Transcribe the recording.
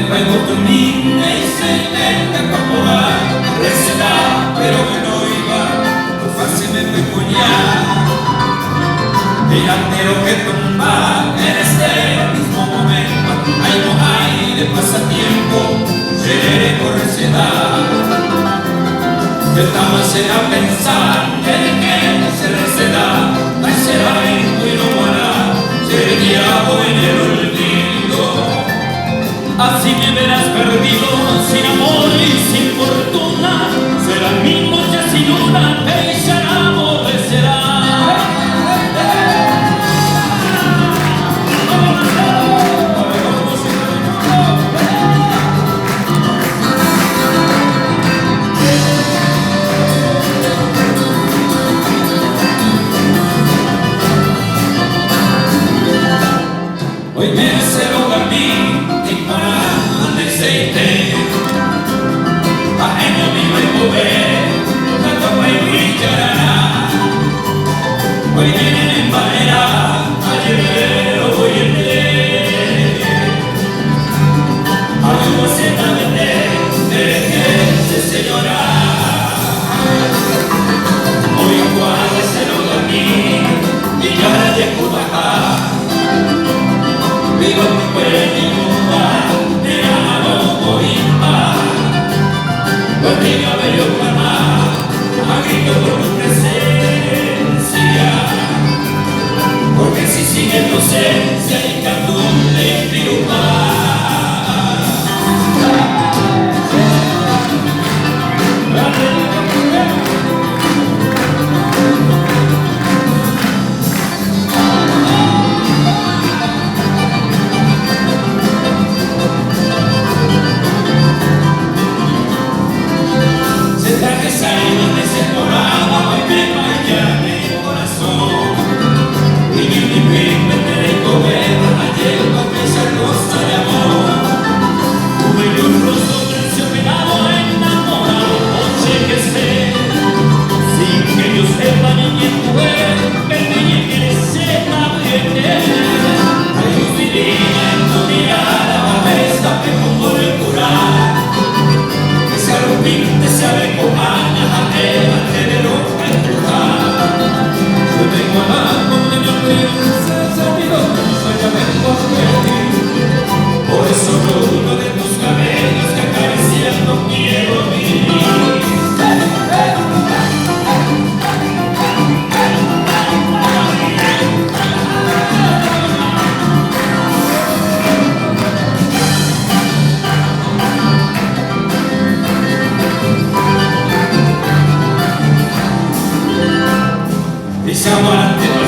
luego termina y se intenta incorporar. Receta, pero que no iba, pues fácil me peculiar. Delantero que tumba en este mismo momento. Ay, no hay de pasatiempo, seré por receta. El tama será pensar en que se receta. Ay, será y no guará, seré diablo en el olvido. Así me verás perdido, sin amor y sin fortuna. Será mi noche sin luna, que ya aborrecerá. Hoy me deseo a mí, ignorante aceite. Ajeno mi buen mover, la copa y brillará. Hoy vienen en manera, ayer lo voy a entender. Algo se va a vender, déjese señora. Hoy guárdeselo a mí, mi cara de Cuba. Vivo mi cuerpo, te amo por impa. Lo diga bello mamá, a grito por tu presencia. Porque si sigue tu ausencia y cantón de triunfar. Por eso uno de tus cabellos que acariciando quiero vivir. Y se aguante